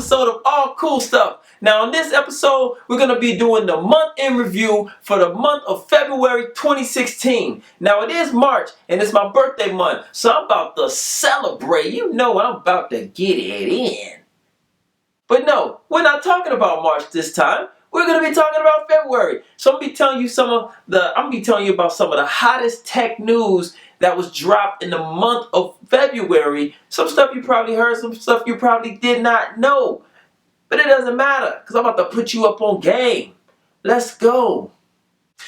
episode of All Cool Stuff. Now in this episode, we're going to be doing the month in review for the month of February 2016. Now it is March and it's my birthday month, so I'm about to celebrate. You know I'm about to get it in. But no, we're not talking about March this time. We're going to be talking about February. So I'm going to be telling you about some of the hottest tech news that was dropped in the month of February. Some stuff you probably heard, some stuff you probably did not know. But it doesn't matter, because I'm about to put you up on game. Let's go.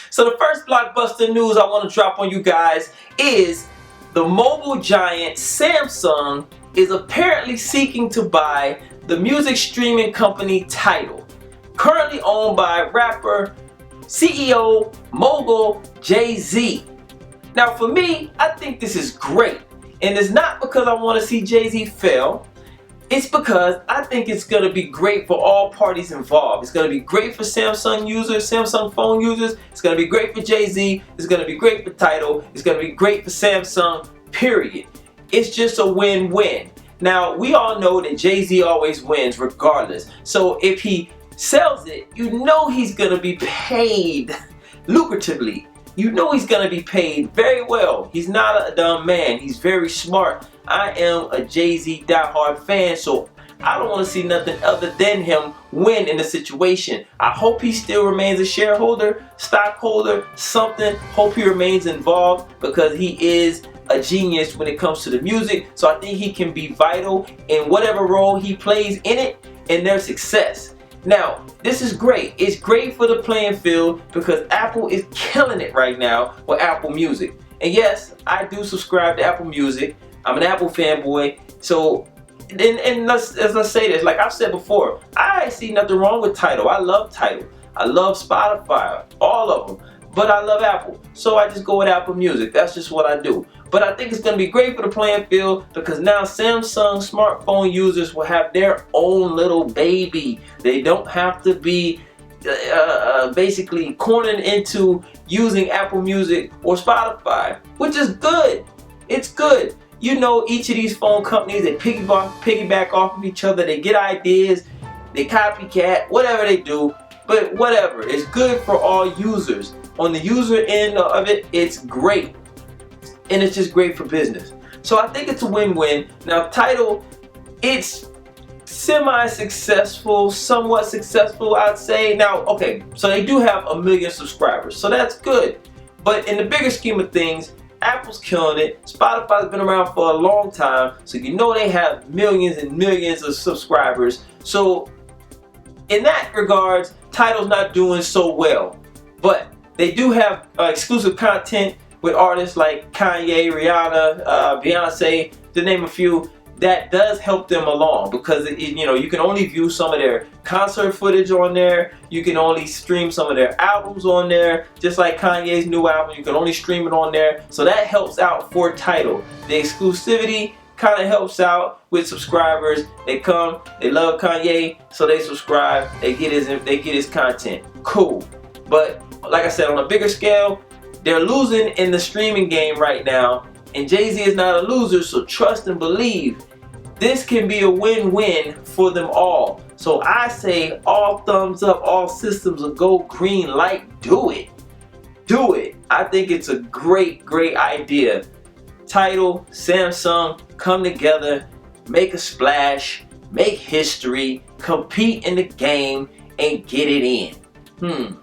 So the first blockbuster news I want to drop on you guys is the mobile giant Samsung is apparently seeking to buy the music streaming company Tidal, currently owned by rapper, CEO, mogul Jay-Z. Now for me, I think this is great. And it's not because I want to see Jay-Z fail. It's because I think it's going to be great for all parties involved. It's going to be great for Samsung users, Samsung phone users. It's going to be great for Jay-Z. It's going to be great for Tidal. It's going to be great for Samsung, period. It's just a win-win. Now, we all know that Jay-Z always wins regardless. So if he sells it, you know he's going to be paid lucratively. You know he's going to be paid very well. He's not a dumb man. He's very smart. I am a Jay-Z diehard fan, so I don't want to see nothing other than him win in the situation. I hope he still remains a shareholder, stockholder, something. Hope he remains involved because he is a genius when it comes to the music. So I think he can be vital in whatever role he plays in it and their success. Now, this is great. It's great for the playing field because Apple is killing it right now with Apple Music. And yes, I do subscribe to Apple Music. I'm an Apple fanboy. So, as I say this, like I've said before, I see nothing wrong with Tidal. I love Tidal. I love Spotify, all of them. But I love Apple. So I just go with Apple Music. That's just what I do. But I think it's going to be great for the playing field because now Samsung smartphone users will have their own little baby. They don't have to be basically cornered into using Apple Music or Spotify, which is good. It's good. You know, each of these phone companies, they piggyback off of each other. They get ideas. They copycat, whatever they do. But whatever. It's good for all users. On the user end of it, it's great. And it's just great for business. So I think it's a win-win. Now Tidal, it's semi-successful, somewhat successful, I'd say. Now, okay, so they do have 1 million subscribers, so that's good. But in the bigger scheme of things, Apple's killing it. Spotify's been around for a long time, so you know they have millions and millions of subscribers. So in that regards, Tidal's not doing so well. But they do have exclusive content with artists like Kanye, Rihanna, Beyonce, to name a few. That does help them along because you know, you can only view some of their concert footage on there. You can only stream some of their albums on there. Just like Kanye's new album, you can only stream it on there. So that helps out for Tidal. The exclusivity kind of helps out with subscribers. They come, they love Kanye, so they subscribe. They get his content. Cool. But like I said, on a bigger scale, they're losing in the streaming game right now, and Jay-Z is not a loser, so trust and believe. This can be a win-win for them all. So I say all thumbs up, all systems will go green light. Do it. Do it. I think it's a great, great idea. Tidal, Samsung, come together, make a splash, make history, compete in the game, and get it in.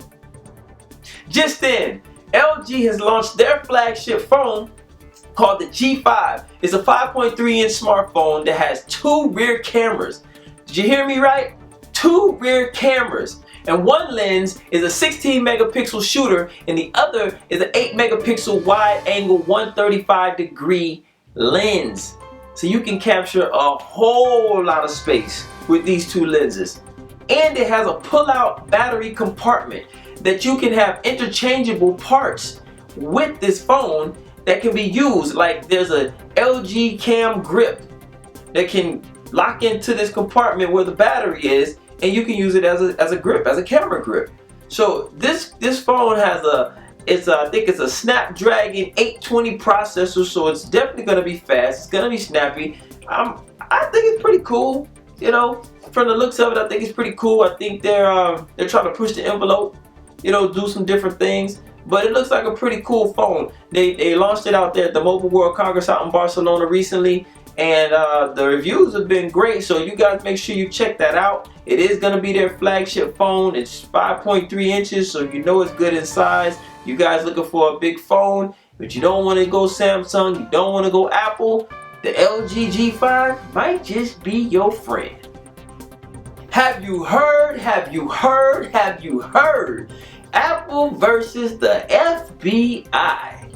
Just then, LG has launched their flagship phone called the G5. It's a 5.3-inch smartphone that has 2 rear cameras. Did you hear me right? 2 rear cameras. And one lens is a 16 megapixel shooter and the other is an 8 megapixel wide angle 135-degree lens. So you can capture a whole lot of space with these 2 lenses. And it has a pull-out battery compartment that you can have interchangeable parts with this phone that can be used. Like there's a LG cam grip that can lock into this compartment where the battery is, and you can use it as a grip, as a camera grip. So this phone has I think it's a Snapdragon 820 processor, so it's definitely going to be fast. It's going to be snappy. I think it's pretty cool. you know, from the looks of it, I think it's pretty cool. I think they're trying to push the envelope, you know, do some different things. But it looks like a pretty cool phone. They launched it out there at the Mobile World Congress out in Barcelona recently, and the reviews have been great. So you guys make sure you check that out. It is going to be their flagship phone. It's 5.3 inches, so you know it's good in size. You guys looking for a big phone, but you don't want to go Samsung, you don't want to go Apple, the LG G5 might just be your friend. Have you heard? Have you heard? Have you heard? Apple versus the FBI.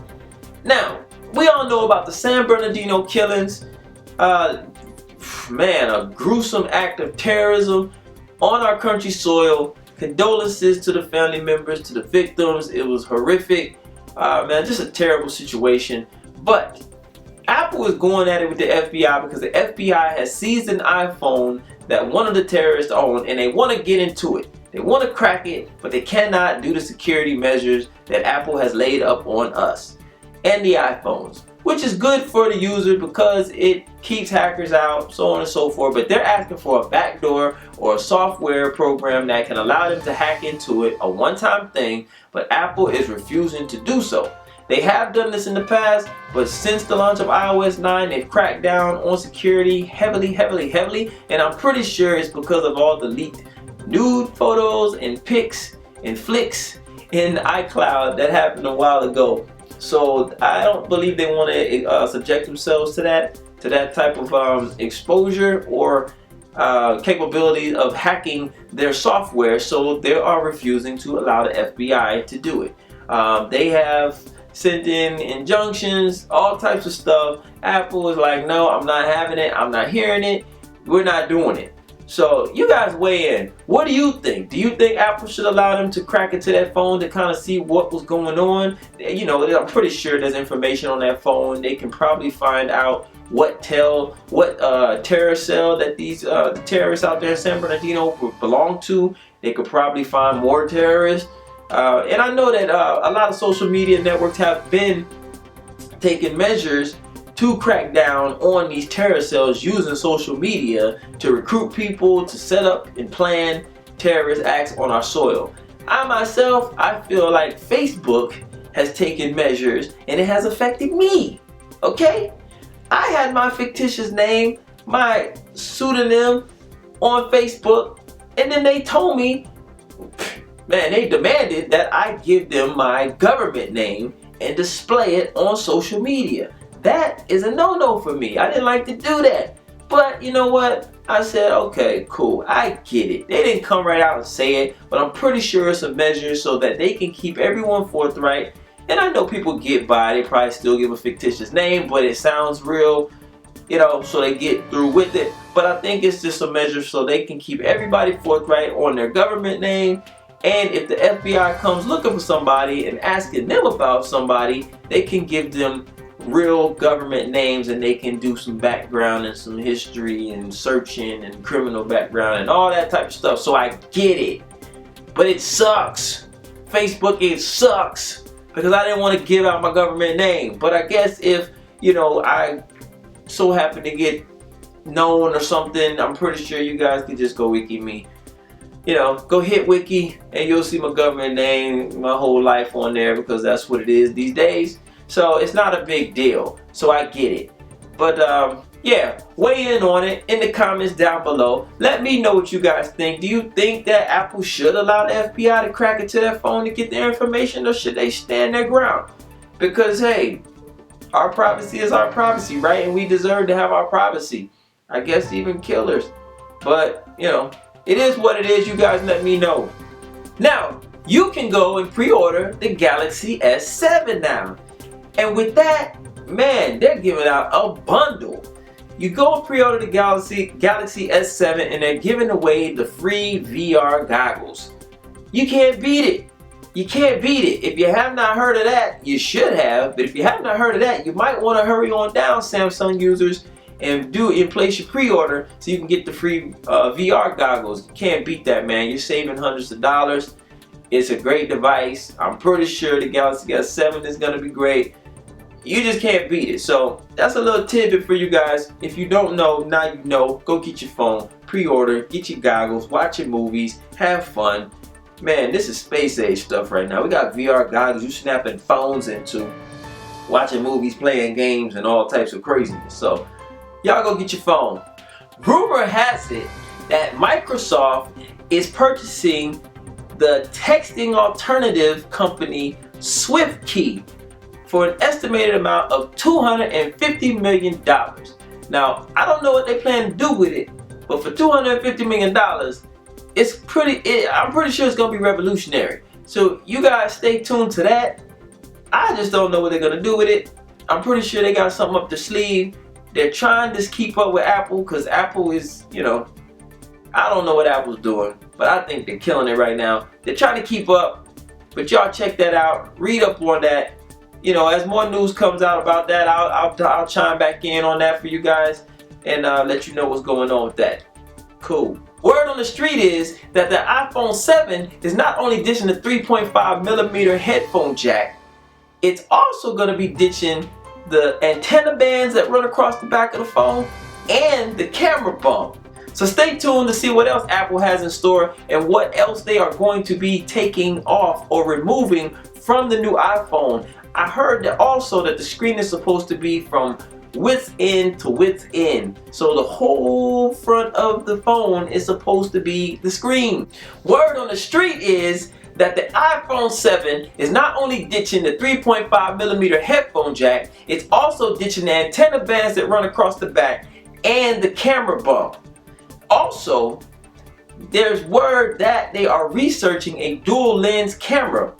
Now, we all know about the San Bernardino killings. Man, a gruesome act of terrorism on our country's soil. Condolences to the family members, to the victims. It was horrific. Man, just a terrible situation. But Apple is going at it with the FBI because the FBI has seized an iPhone that one of the terrorists owned, and they want to get into it. They want to crack it, but they cannot due to security measures that Apple has laid up on us and the iPhones, which is good for the user because it keeps hackers out, so on and so forth. But they're asking for a backdoor or a software program that can allow them to hack into it, a one-time thing, but Apple is refusing to do so. They have done this in the past, but since the launch of iOS 9, they've cracked down on security heavily, and I'm pretty sure it's because of all the leaked nude photos and pics and flicks in iCloud that happened a while ago. So I don't believe they want to subject themselves to that type of exposure or capability of hacking their software. So they are refusing to allow the FBI to do it. They have sent in injunctions, all types of stuff. Apple is like, no, I'm not having it. I'm not hearing it. We're not doing it. So you guys weigh in. What do you think? Do you think Apple should allow them to crack into that phone to kind of see what was going on? You know, I'm pretty sure there's information on that phone. They can probably find out what terror cell that these the terrorists out there in San Bernardino belong to. They could probably find more terrorists. And I know that a lot of social media networks have been taking measures to crack down on these terror cells using social media to recruit people to set up and plan terrorist acts on our soil. I feel like Facebook has taken measures and it has affected me. Okay? I had my fictitious name, my pseudonym on Facebook, and then they told me, man, they demanded that I give them my government name and display it on social media. That is a no-no for me. I didn't like to do that. But you know what? I said, okay, cool. I get it. They didn't come right out and say it, but I'm pretty sure it's a measure so that they can keep everyone forthright. And I know people get by. They probably still give a fictitious name, but it sounds real, you know, so they get through with it. But I think it's just a measure so they can keep everybody forthright on their government name. And if the FBI comes looking for somebody and asking them about somebody, they can give them real government names and they can do some background and some history and searching and criminal background and all that type of stuff. So I get it. But it sucks. Facebook, it sucks. Because I didn't want to give out my government name. But I guess if, you know, I so happen to get known or something, I'm pretty sure you guys can just go wiki me. You know, go hit wiki and you'll see my government name, my whole life on there, because that's what it is these days. So it's not a big deal. So I get it. But yeah, weigh in on it in the comments down below. Let me know what you guys think. Do you think that Apple should allow the FBI to crack into their phone to get their information, or should they stand their ground? Because hey, our privacy is our privacy, right? And we deserve to have our privacy. I guess even killers. But, you know, it is what it is. You guys let me know. Now, you can go and pre-order the Galaxy S7 now. And with that, man, they're giving out a bundle. You go and pre-order the Galaxy S7 and they're giving away the free VR goggles. You can't beat it. You can't beat it. If you have not heard of that, you should have. But if you have not heard of that, you might want to hurry on down, Samsung users, and place your pre-order so you can get the free VR goggles. You can't beat that, man. You're saving hundreds of dollars. It's a great device. I'm pretty sure the Galaxy S7 is going to be great. You just can't beat it. So that's a little tidbit for you guys. If you don't know, now you know. Go get your phone, pre-order, get your goggles, watch your movies, have fun. Man, this is space age stuff right now. We got VR goggles you snapping phones into, watching movies, playing games, and all types of craziness. So y'all go get your phone. Rumor has it that Microsoft is purchasing the texting alternative company SwiftKey for an estimated amount of $250 million. Now, I don't know what they plan to do with it, but for $250 million, I'm pretty sure it's gonna be revolutionary. So you guys stay tuned to that. I just don't know what they're gonna do with it. I'm pretty sure they got something up their sleeve. They're trying to keep up with Apple, because Apple is, I don't know what Apple's doing, but I think they're killing it right now. They're trying to keep up, but y'all check that out. Read up on that. As more news comes out about that, I'll chime back in on that for you guys and let you know what's going on with that. Cool. Word on the street is that the iPhone 7 is not only ditching the 3.5mm headphone jack, it's also going to be ditching the antenna bands that run across the back of the phone and the camera bump. So stay tuned to see what else Apple has in store and what else they are going to be taking off or removing from the new iPhone. I heard that also that the screen is supposed to be from width end to width end. So the whole front of the phone is supposed to be the screen. Word on the street is that the iPhone 7 is not only ditching the 3.5mm headphone jack, it's also ditching the antenna bands that run across the back and the camera bump. Also, there's word that they are researching a dual lens camera.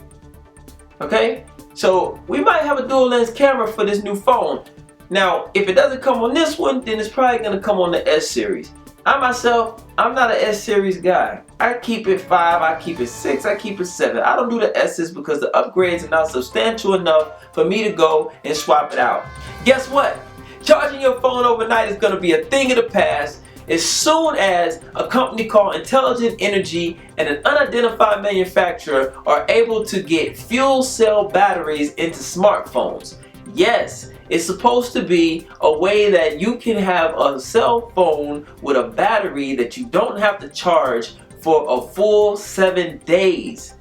Okay? So we might have a dual lens camera for this new phone. Now, if it doesn't come on this one, then it's probably going to come on the S series. I myself, I'm not an S series guy. I keep it 5, I keep it 6, I keep it 7. I don't do the S's because the upgrades are not substantial enough for me to go and swap it out. Guess what? Charging your phone overnight is going to be a thing of the past as soon as a company called Intelligent Energy and an unidentified manufacturer are able to get fuel cell batteries into smartphones. Yes, it's supposed to be a way that you can have a cell phone with a battery that you don't have to charge for a full 7 days.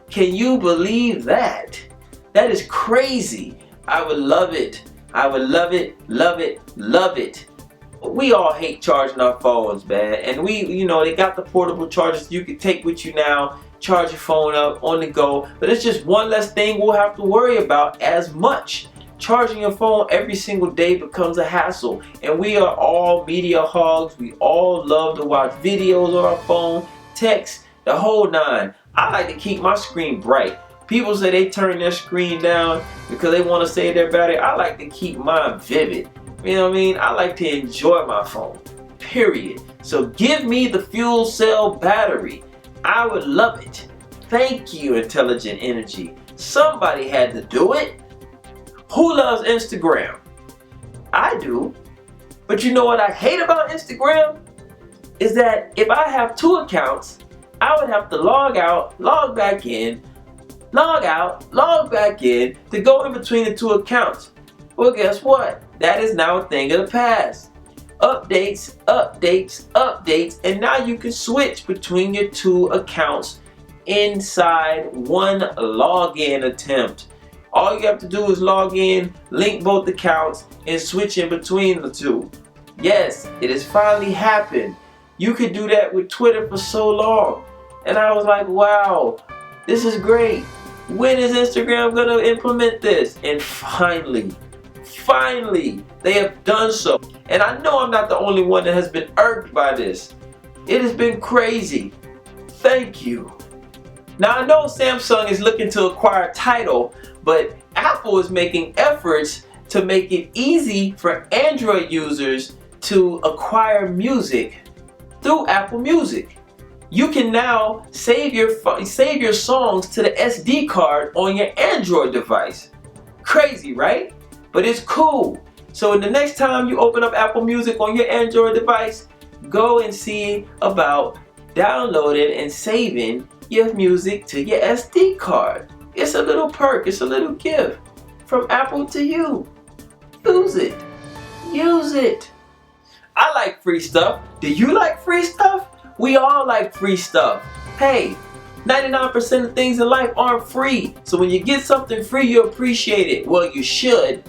Can you believe that? That is crazy. I would love it. I would love it, love it, love it. We all hate charging our phones, man. And they got the portable chargers you can take with you now, charge your phone up on the go. But it's just one less thing we'll have to worry about as much. Charging your phone every single day becomes a hassle. And we are all media hogs. We all love to watch videos on our phone, text, the whole nine. I like to keep my screen bright. People say they turn their screen down because they want to save their battery. I like to keep mine vivid. You know what I mean? I like to enjoy my phone, period. So give me the fuel cell battery. I would love it. Thank you, Intelligent Energy. Somebody had to do it. Who loves Instagram? I do. But you know what I hate about Instagram? Is that if I have 2 accounts, I would have to log out, log back in, log out, log back in to go in between the 2 accounts. Well, guess what? That is now a thing of the past. Updates, updates, updates, and now you can switch between your 2 accounts inside one login attempt. All you have to do is log in, link both accounts, and switch in between the 2. Yes, it has finally happened. You could do that with Twitter for so long. And I was like, wow, this is great. When is Instagram gonna implement this? And finally, they have done so. And I know I'm not the only one that has been irked by this. It has been crazy. Thank you. Now I know Samsung is looking to acquire Tidal, but Apple is making efforts to make it easy for Android users to acquire music through Apple Music. You can now save your songs to the SD card on your Android device. Crazy, right? But it's cool. So the next time you open up Apple Music on your Android device, go and see about downloading and saving your music to your SD card. It's a little perk, it's a little gift from Apple to you. Use it. Use it. I like free stuff. Do you like free stuff? We all like free stuff. Hey, 99% of things in life aren't free. So when you get something free, you appreciate it. Well, you should.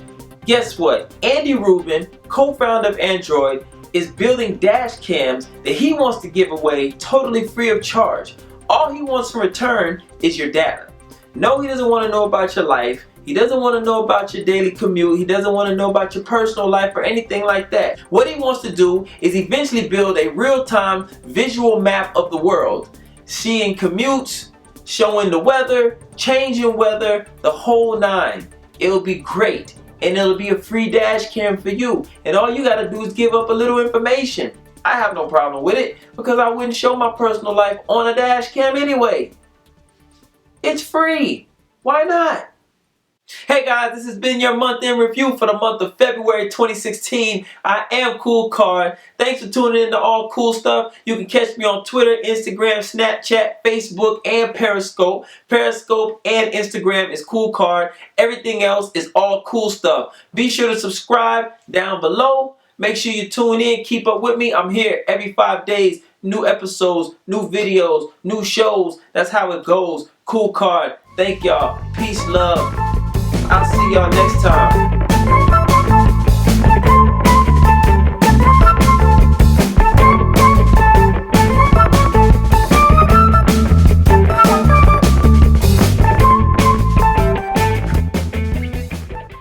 Guess what? Andy Rubin, co-founder of Android, is building dash cams that he wants to give away totally free of charge. All he wants in return is your data. No, he doesn't want to know about your life. He doesn't want to know about your daily commute. He doesn't want to know about your personal life or anything like that. What he wants to do is eventually build a real-time visual map of the world, seeing commutes, showing the weather, changing weather, the whole nine. It'll be great, and it'll be a free dash cam for you. And all you gotta do is give up a little information. I have no problem with it because I wouldn't show my personal life on a dash cam anyway. It's free. Why not? Hey guys, this has been your month in review for the month of February 2016. I am KoolKard. Thanks for tuning in to All Cool Stuff. You can catch me on Twitter, Instagram, Snapchat, Facebook, and Periscope. Periscope and Instagram is KoolKard. Everything else is All Cool Stuff. Be sure to subscribe down below. Make sure you tune in. Keep up with me. I'm here every 5 days. New episodes, new videos, new shows. That's how it goes. KoolKard. Thank y'all. Peace, love. I'll see y'all next time.